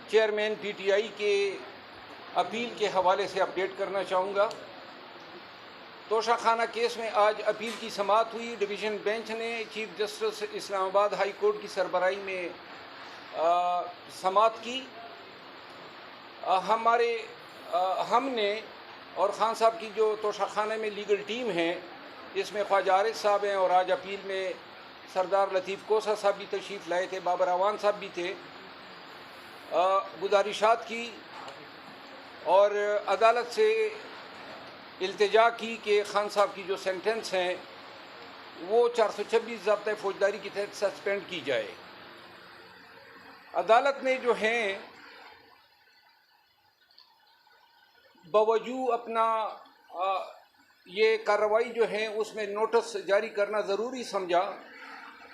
Chairman P T آئی کے appeal کے حوالے سے اپڈیٹ کرنا چاہوں گا۔ توشہ خانہ کیس میں آج اپیل کی سماعت ہوئی۔ ڈویژن بینچ نے چیف جسٹس اسلام آباد ہائی کورٹ کی سربراہی میں سماعت کی۔ ہم نے اور خان صاحب کی جو توشہ خانہ میں لیگل ٹیم ہے، اس میں خواجہ عارض صاحب ہیں، اور آج اپیل میں سردار لطیف کوسہ صاحب بھی تشریف لائے تھے، بابر اعوان صاحب بھی تھے، گزارشات کی اور عدالت سے التجا کی کہ خان صاحب کی جو سینٹنس ہیں وہ 426 ضابطۂ فوجداری کے تحت سسپینڈ کی جائے۔ عدالت نے جو ہیں باوجود اپنا یہ کارروائی جو ہے اس میں نوٹس جاری کرنا ضروری سمجھا،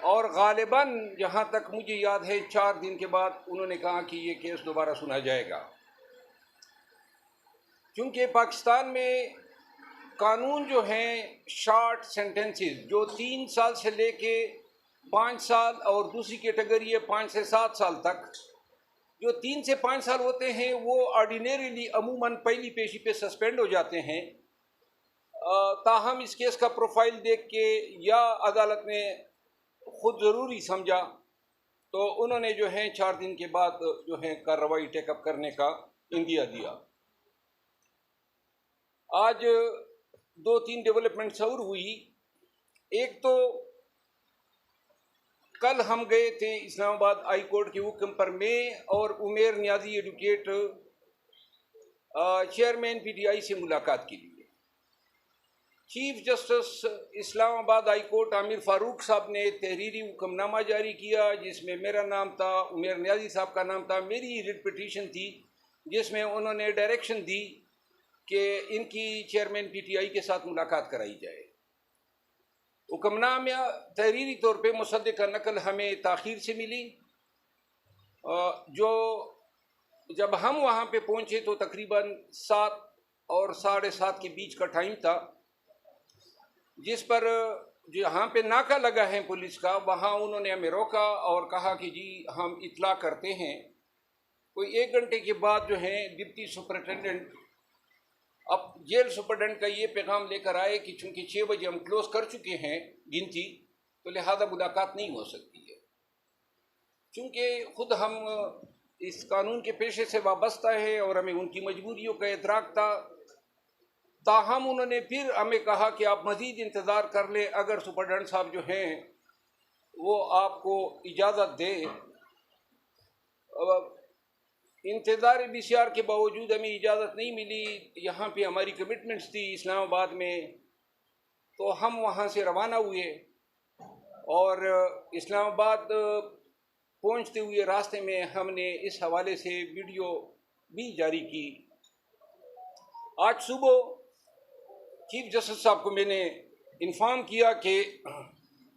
اور غالباً جہاں تک مجھے یاد ہے 4 دن کے بعد انہوں نے کہا کہ یہ کیس دوبارہ سنا جائے گا۔ چونکہ پاکستان میں قانون جو ہیں شارٹ سینٹنسز، جو 3 سال سے لے کے 5 سال اور دوسری کیٹیگری ہے 5 سے 7 سال تک، جو 3 سے 5 سال ہوتے ہیں وہ آرڈینریلی عموماً پہلی پیشی پہ سسپینڈ ہو جاتے ہیں۔ تاہم اس کیس کا پروفائل دیکھ کے یا عدالت نے خود ضروری سمجھا تو انہوں نے جو ہے 4 دن کے بعد جو ہے کارروائی ٹیک اپ کرنے کا عندیہ دیا۔ آج 2-3 ڈیولپمنٹس اور ہوئی۔ ایک تو کل ہم گئے تھے اسلام آباد ہائی کورٹ کے حکم پر، میں اور Umair Niazi advocate chairman P T I سے ملاقات کے لیے۔ چیف جسٹس اسلام آباد ہائی کورٹ عامر فاروق صاحب نے تحریری حکم نامہ جاری کیا جس میں میرا نام تھا، عمیر نیازی صاحب کا نام تھا، میری ریٹ پٹیشن تھی جس میں انہوں نے ڈائریکشن دی کہ ان کی چیئرمین پی ٹی آئی کے ساتھ ملاقات کرائی جائے۔ حکم نامہ تحریری طور پہ مصدقہ نقل ہمیں تاخیر سے ملی، جو جب ہم وہاں پہ پہنچے تو تقریباً 7 اور 7:30 کے بیچ کا ٹائم تھا، جس پر جہاں پہ ناکہ لگا ہے پولیس کا وہاں انہوں نے ہمیں روکا اور کہا کہ جی ہم اطلاع کرتے ہیں۔ کوئی 1 گھنٹے کے بعد جو ہے ڈپٹی سپرنٹینڈنٹ اب جیل سپرنٹینڈنٹ کا یہ پیغام لے کر آئے کہ چونکہ 6 بجے ہم کلوز کر چکے ہیں گنتی، تو لہذا ملاقات نہیں ہو سکتی ہے۔ چونکہ خود ہم اس قانون کے پیشے سے وابستہ ہے اور ہمیں ان کی مجبوریوں کا ادراک تھا، تاہم انہوں نے پھر ہمیں کہا کہ آپ مزید انتظار کر لیں، اگر سپرنٹینڈنٹ صاحب جو ہیں وہ آپ کو اجازت دیں۔ انتظار بسیار کے باوجود ہمیں اجازت نہیں ملی، یہاں پہ ہماری کمٹمنٹس تھی اسلام آباد میں، تو ہم وہاں سے روانہ ہوئے اور اسلام آباد پہنچتے ہوئے راستے میں ہم نے اس حوالے سے ویڈیو بھی جاری کی۔ آج صبح چیف جسٹس صاحب کو میں نے انفارم کیا کہ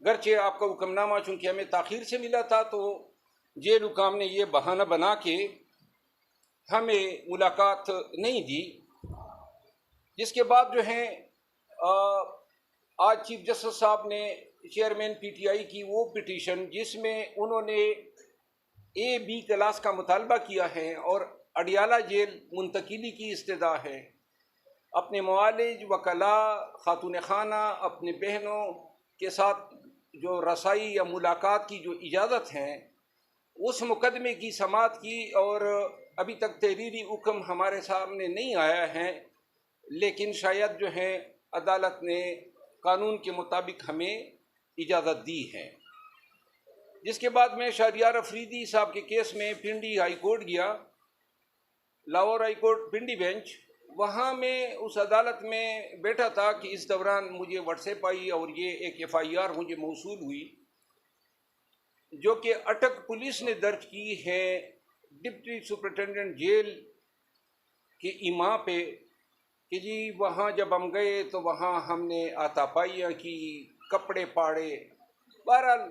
گرچہ آپ کا حکم نامہ چونکہ ہمیں تاخیر سے ملا تھا تو جیل حکام نے یہ بہانہ بنا کے ہمیں ملاقات نہیں دی، جس کے بعد جو ہے آج چیف جسٹس صاحب نے چیئرمین پی ٹی آئی کی وہ پٹیشن جس میں انہوں نے A-B کلاس کا مطالبہ کیا ہے اور اڈیالہ جیل منتقلی کی استدعا ہے، اپنے معالج، وکلاء، خاتون خانہ، اپنے بہنوں کے ساتھ جو رسائی یا ملاقات کی جو اجازت ہیں اس مقدمے کی سماعت کی، اور ابھی تک تحریری حکم ہمارے سامنے نہیں آیا ہے، لیکن شاید جو ہے عدالت نے قانون کے مطابق ہمیں اجازت دی ہے۔ جس کے بعد میں شہریار افریدی صاحب کے کیس میں پنڈی ہائی کورٹ گیا، Lahore high court Pindi bench, وہاں میں اس عدالت میں بیٹھا تھا کہ اس دوران مجھے واٹس ایپ آئی اور یہ ایک FIR مجھے موصول ہوئی جو کہ اٹک پولیس نے درج کی ہے ڈپٹی سپرنٹینڈنٹ جیل کے ایما پہ کہ جی وہاں جب ہم گئے تو وہاں ہم نے آتا پائیاں کی، کپڑے پاڑے۔ بہرحال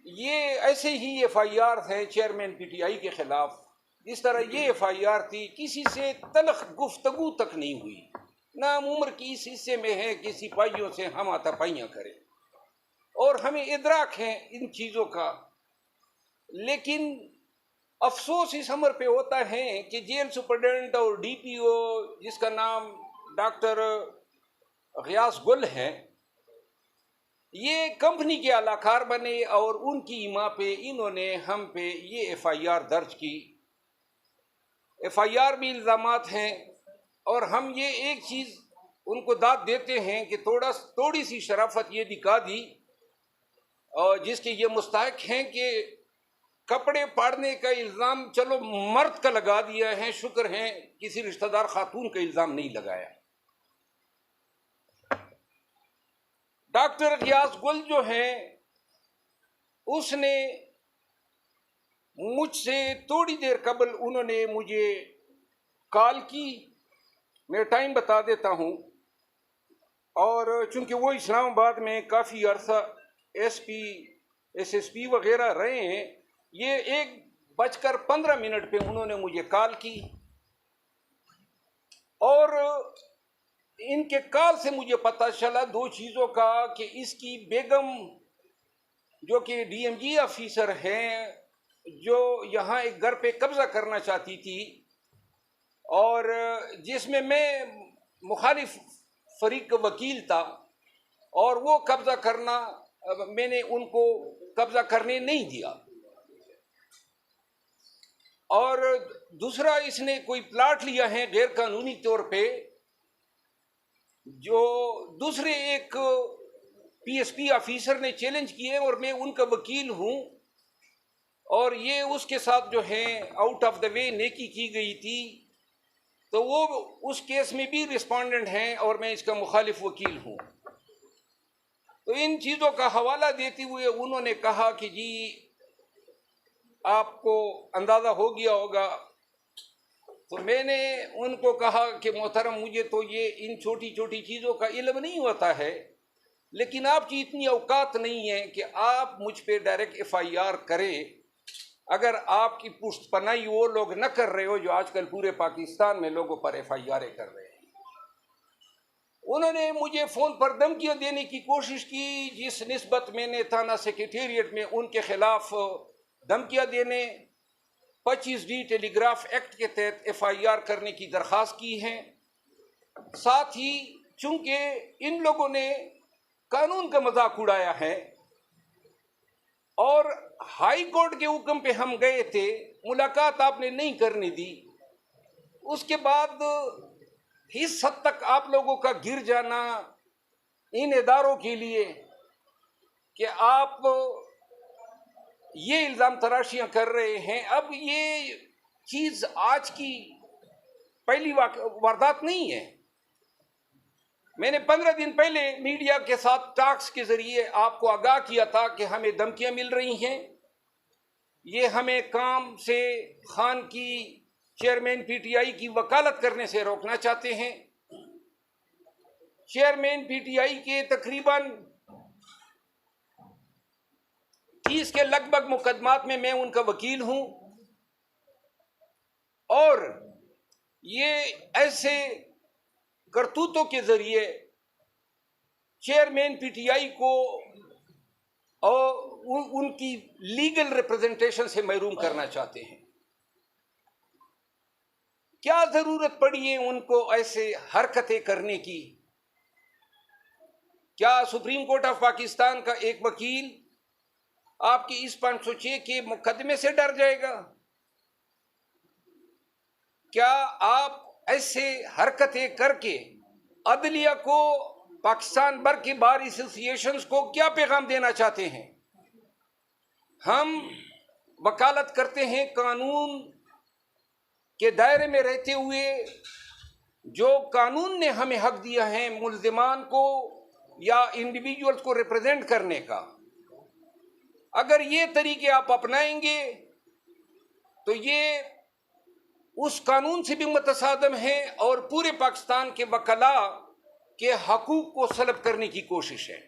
یہ ایسے ہی FIR ہے چیئرمین پی ٹی آئی کے خلاف، جس طرح یہ FIR تھی، کسی سے تلخ گفتگو تک نہیں ہوئی، نہ ہم عمر کی اس حصے میں ہیں کہ سپاہیوں سے ہم آتا پائیاں کریں، اور ہمیں ادراک ہے ان چیزوں کا، لیکن افسوس اس امر پہ ہوتا ہے کہ جیل سپرڈنٹ اور ڈی پی او جس کا نام ڈاکٹر غیاث گل ہے، یہ کمپنی کے اعلی کار بنے اور ان کی ایما پہ انہوں نے ہم پہ یہ ایف آئی آر درج کی۔ ایف آئی آر بھی الزامات ہیں، اور ہم یہ ایک چیز ان کو داد دیتے ہیں کہ تھوڑی سی شرافت یہ دکھا دی، اور جس کے یہ مستحق ہیں کہ کپڑے پاڑنے کا الزام چلو مرد کا لگا دیا ہے، شکر ہے کسی رشتہ دار خاتون کا الزام نہیں لگایا۔ ڈاکٹر غیاث گل جو ہیں، اس نے مجھ سے تھوڑی دیر قبل انہوں نے مجھے کال کی، میں ٹائم بتا دیتا ہوں، اور چونکہ وہ اسلام آباد میں کافی عرصہ ایس ایس پی وغیرہ رہے ہیں، یہ 1:15 پہ انہوں نے مجھے کال کی، اور ان کے کال سے مجھے پتہ چلا دو چیزوں کا، کہ اس کی بیگم جو کہ ڈی ایم جی آفیسر ہیں، جو یہاں ایک گھر پہ قبضہ کرنا چاہتی تھی، اور جس میں مخالف فریق کا وکیل تھا، اور وہ قبضہ کرنا میں نے ان کو قبضہ کرنے نہیں دیا، اور دوسرا اس نے کوئی پلاٹ لیا ہے غیر قانونی طور پہ، جو دوسرے ایک پی ایس پی آفیسر نے چیلنج کیے، اور میں ان کا وکیل ہوں، اور یہ اس کے ساتھ جو ہے آؤٹ آف دا وے نیکی کی گئی تھی، تو وہ اس کیس میں بھی رسپونڈنٹ ہیں، اور میں اس کا مخالف وکیل ہوں۔ تو ان چیزوں کا حوالہ دیتے ہوئے انہوں نے کہا کہ جی آپ کو اندازہ ہو گیا ہوگا، تو میں نے ان کو کہا کہ محترم مجھے تو یہ ان چھوٹی چھوٹی چیزوں کا علم نہیں ہوتا ہے، لیکن آپ کی اتنی اوقات نہیں ہے کہ آپ مجھ پہ ڈائریکٹ ایف آئی آر کریں، اگر آپ کی پشت پناہی وہ لوگ نہ کر رہے ہو جو آج کل پورے پاکستان میں لوگوں پر ایف آئی آریں کر رہے ہیں۔ انہوں نے مجھے فون پر دھمکیاں دینے کی کوشش کی، جس نسبت میں نے تھانہ سیکریٹریٹ میں ان کے خلاف دھمکیاں دینے 25D ٹیلی گراف ایکٹ کے تحت ایف آئی آر کرنے کی درخواست کی ہے۔ ساتھ ہی چونکہ ان لوگوں نے قانون کا مذاق اڑایا ہے، اور ہائی کورٹ کے حکم پہ ہم گئے تھے، ملاقات آپ نے نہیں کرنے دی، اس کے بعد اس حد تک آپ لوگوں کا گر جانا ان اداروں کے لیے کہ آپ یہ الزام تراشیاں کر رہے ہیں۔ اب یہ چیز آج کی پہلی واردات نہیں ہے، میں نے 15 دن پہلے میڈیا کے ساتھ ٹاکس کے ذریعے آپ کو آگاہ کیا تھا کہ ہمیں دھمکیاں مل رہی ہیں، یہ ہمیں کام سے خان کی چیئرمین پی ٹی آئی کی وکالت کرنے سے روکنا چاہتے ہیں۔ چیئرمین پی ٹی آئی کے تقریباً 30 کے لگ بھگ مقدمات میں ان کا وکیل ہوں، اور یہ ایسے کرتوتوں کے ذریعے چیئرمین پی ٹی آئی کو اور ان کی لیگل ریپرزنٹیشن سے محروم کرنا چاہتے ہیں۔ کیا ضرورت پڑی ہے ان کو ایسے حرکتیں کرنے کی؟ کیا سپریم کورٹ آف پاکستان کا ایک وکیل آپ کی اس 506 کے مقدمے سے ڈر جائے گا؟ کیا آپ ایسے حرکتیں کر کے عدلیہ کو، پاکستان بھر کے بار ایسوسییشنز کو کیا پیغام دینا چاہتے ہیں؟ ہم وکالت کرتے ہیں قانون کے دائرے میں رہتے ہوئے، جو قانون نے ہمیں حق دیا ہے ملزمان کو یا انڈیویجولز کو ریپرزینٹ کرنے کا۔ اگر یہ طریقے آپ اپنائیں گے تو یہ اس قانون سے بھی متصادم ہے، اور پورے پاکستان کے وکلاء کے حقوق کو سلب کرنے کی کوشش ہے۔